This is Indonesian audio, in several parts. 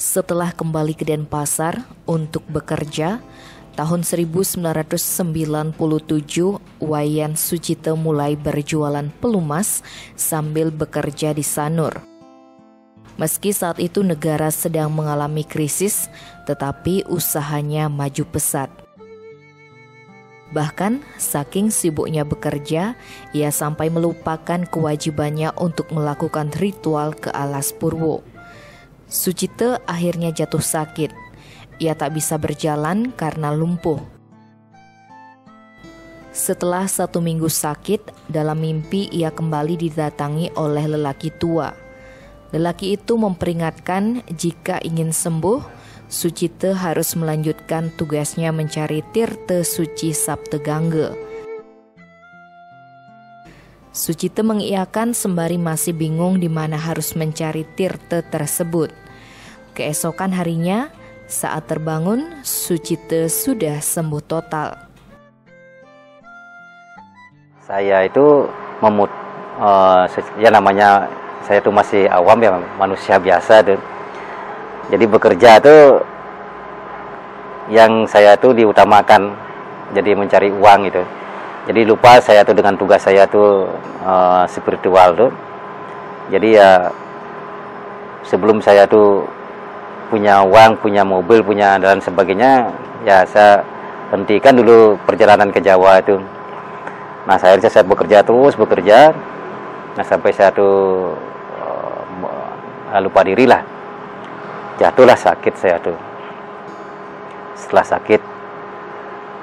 Setelah kembali ke Denpasar untuk bekerja, tahun 1997 Wayan Sucito mulai berjualan pelumas sambil bekerja di Sanur. Meski saat itu negara sedang mengalami krisis, tetapi usahanya maju pesat. Bahkan saking sibuknya bekerja, ia sampai melupakan kewajibannya untuk melakukan ritual ke Alas Purwo. Sucito akhirnya jatuh sakit. Ia tak bisa berjalan karena lumpuh. Setelah 1 minggu sakit, dalam mimpi ia kembali didatangi oleh lelaki tua. Lelaki itu memperingatkan jika ingin sembuh, Sucito harus melanjutkan tugasnya mencari tirta suci Saptagangga. Sucito mengiyakan sembari masih bingung di mana harus mencari tirta tersebut. Keesokan harinya, saat terbangun, Sucito sudah sembuh total. Saya itu ya namanya saya itu masih awam ya, manusia biasa tuh. Jadi bekerja tuh yang saya tuh diutamakan, jadi mencari uang itu. Jadi lupa saya tuh dengan tugas saya tuh spiritual tuh. Jadi ya sebelum saya tuh punya uang, punya mobil, punya dan sebagainya, ya saya hentikan dulu perjalanan ke Jawa itu. Nah saya bekerja terus bekerja. Nah sampai saya tuh lupa diri lah. Jatuhlah sakit saya tuh. Setelah sakit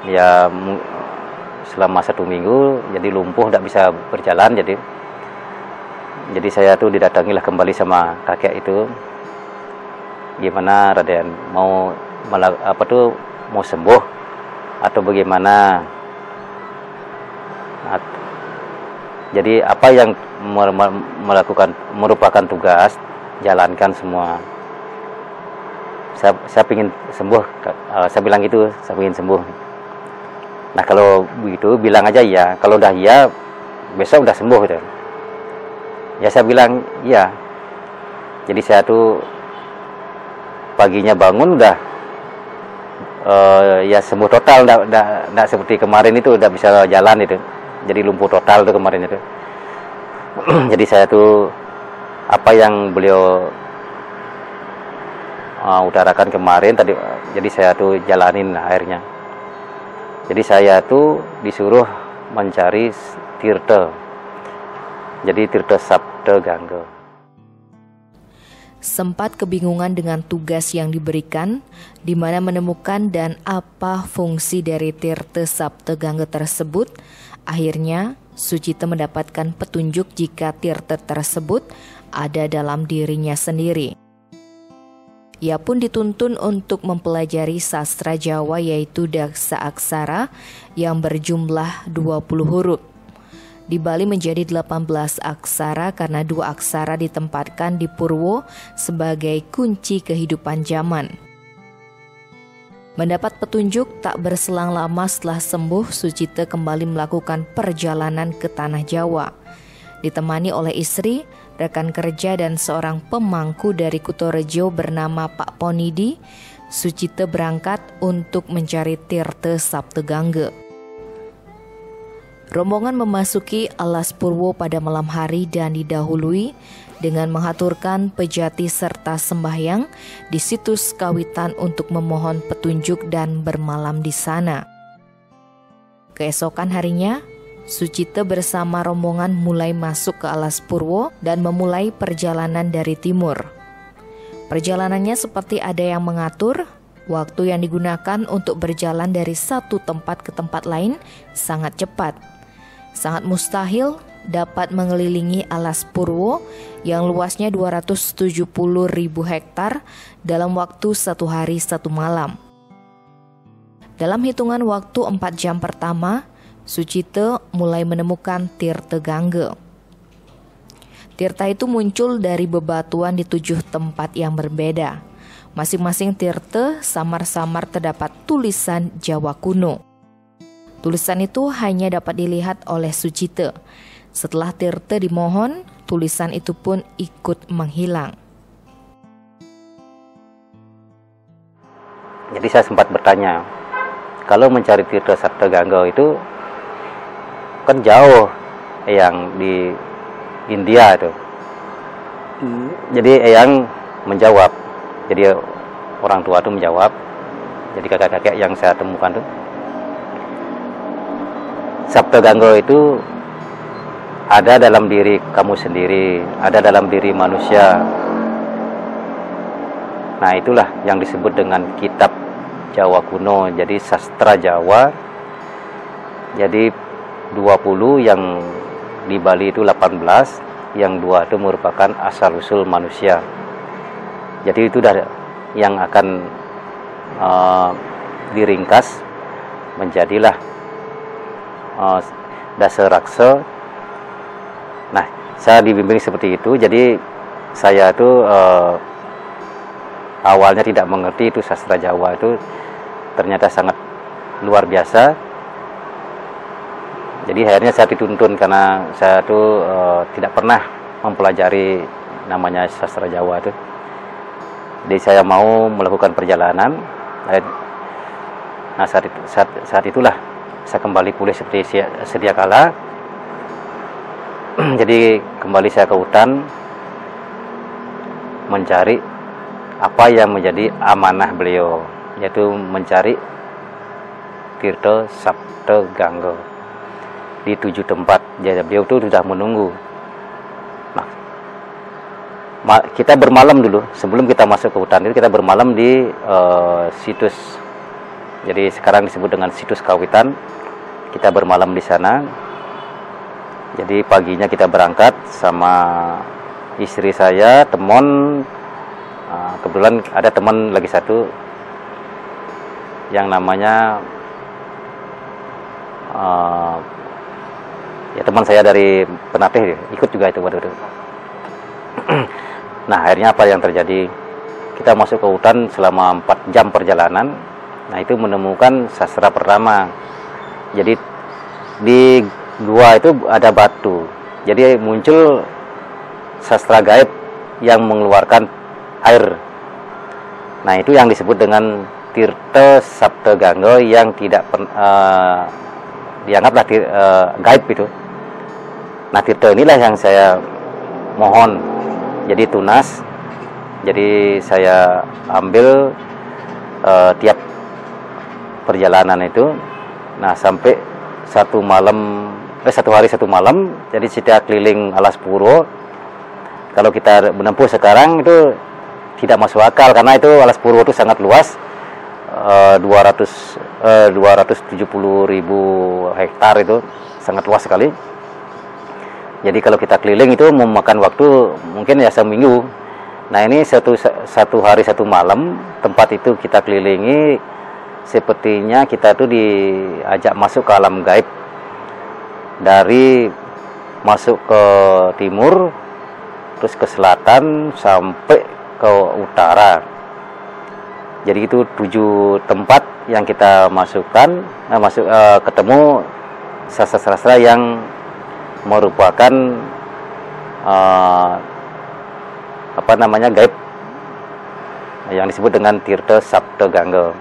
ya selama 1 minggu jadi lumpuh, tidak bisa berjalan. Jadi saya tuh didatangilah kembali sama kakek itu. Gimana Raden, mau sembuh atau bagaimana? Nah, jadi apa yang merupakan tugas, jalankan semua. Saya ingin sembuh, saya bilang gitu, saya ingin sembuh. Nah kalau begitu bilang aja iya, kalau udah iya besok udah sembuh gitu. Ya saya bilang iya. Jadi saya tuh paginya bangun udah ya sembuh total, enggak seperti kemarin itu udah bisa jalan itu. Jadi lumpuh total tuh kemarin itu. Jadi saya tuh apa yang beliau utarakan kemarin tadi, jadi saya tuh jalanin akhirnya. Jadi saya tuh disuruh mencari tirta. Jadi tirta Saptagangga. Sempat kebingungan dengan tugas yang diberikan, di mana menemukan dan apa fungsi dari tirta Saptagangga tersebut. Akhirnya Sucito mendapatkan petunjuk jika tirta tersebut ada dalam dirinya sendiri. Ia pun dituntun untuk mempelajari sastra Jawa, yaitu Daksa Aksara yang berjumlah 20 huruf. Dibalik menjadi 18 aksara karena 2 aksara ditempatkan di Purwo sebagai kunci kehidupan zaman. Mendapat petunjuk, tak berselang lama setelah sembuh, Sucito kembali melakukan perjalanan ke Tanah Jawa. Ditemani oleh istri, rekan kerja dan seorang pemangku dari Kutorejo bernama Pak Ponidi, Sucito berangkat untuk mencari tirta Saptagangga. Rombongan memasuki Alas Purwo pada malam hari dan didahului dengan mengaturkan pejati serta sembahyang di situs kawitan untuk memohon petunjuk dan bermalam di sana. Keesokan harinya, Sucito bersama rombongan mulai masuk ke Alas Purwo dan memulai perjalanan dari timur. Perjalanannya seperti ada yang mengatur. Waktu yang digunakan untuk berjalan dari satu tempat ke tempat lain sangat cepat. Sangat mustahil dapat mengelilingi Alas Purwo yang luasnya 270.000 hektar dalam waktu 1 hari 1 malam. Dalam hitungan waktu 4 jam pertama, Sucito mulai menemukan tirta Gangga. Tirta itu muncul dari bebatuan di 7 tempat yang berbeda. Masing-masing tirta samar-samar terdapat tulisan Jawa kuno. Tulisan itu hanya dapat dilihat oleh Sucito. Setelah tirta dimohon, tulisan itu pun ikut menghilang. Jadi saya sempat bertanya, kalau mencari Tirta Sabta Gangga itu kan jauh yang di India itu. Jadi Eyang menjawab, jadi orang tua itu menjawab, jadi kakek-kakek yang saya temukan tuh, Sabta Gangga itu ada dalam diri kamu sendiri, ada dalam diri manusia. Nah, itulah yang disebut dengan kitab Jawa kuno, jadi sastra Jawa. Jadi 20, yang di Bali itu 18, yang 2 itu merupakan asal-usul manusia. Jadi itu yang akan diringkas menjadilah Dasaraksa. Nah, saya dibimbing seperti itu. Jadi saya itu awalnya tidak mengerti itu sastra Jawa itu ternyata sangat luar biasa. Jadi akhirnya saya dituntun karena saya itu tidak pernah mempelajari namanya sastra Jawa itu. Jadi saya mau melakukan perjalanan. Nah, saat itulah saya kembali pulih seperti sedia kala. Jadi kembali saya ke hutan mencari apa yang menjadi amanah beliau, yaitu mencari Tirta Sabta Gangga di 7 tempat. Jadi beliau itu sudah menunggu. Nah, kita bermalam dulu sebelum kita masuk ke hutan itu, kita bermalam di situs. Jadi sekarang disebut dengan situs Kawitan. Kita bermalam di sana. Jadi paginya kita berangkat sama istri saya, teman. Kebetulan ada teman lagi satu yang namanya ya teman saya dari Penatih, ikut juga itu waktu itu. Nah, akhirnya apa yang terjadi? Kita masuk ke hutan selama 4 jam perjalanan. Nah, itu menemukan sastra pertama. Jadi di gua itu ada batu. Jadi muncul sastra gaib yang mengeluarkan air. Nah, itu yang disebut dengan Tirta Sabta Gangga yang tidak dianggaplah gaib itu. Nah, tirta inilah yang saya mohon jadi tunas. Jadi saya ambil tiap perjalanan itu. Nah, sampai 1 hari 1 malam. Jadi setiap keliling Alas Purwo, kalau kita menempuh sekarang itu tidak masuk akal, karena itu Alas Purwo itu sangat luas, 270.000 hektar, itu sangat luas sekali. Jadi kalau kita keliling itu memakan waktu mungkin ya seminggu. Nah, ini satu hari 1 malam tempat itu kita kelilingi, sepertinya kita itu diajak masuk ke alam gaib. Dari masuk ke timur, terus ke selatan sampai ke utara. Jadi itu 7 tempat yang kita masukkan, ketemu sastra-sastra yang merupakan gaib, yang disebut dengan Tirta Sabta Gangga.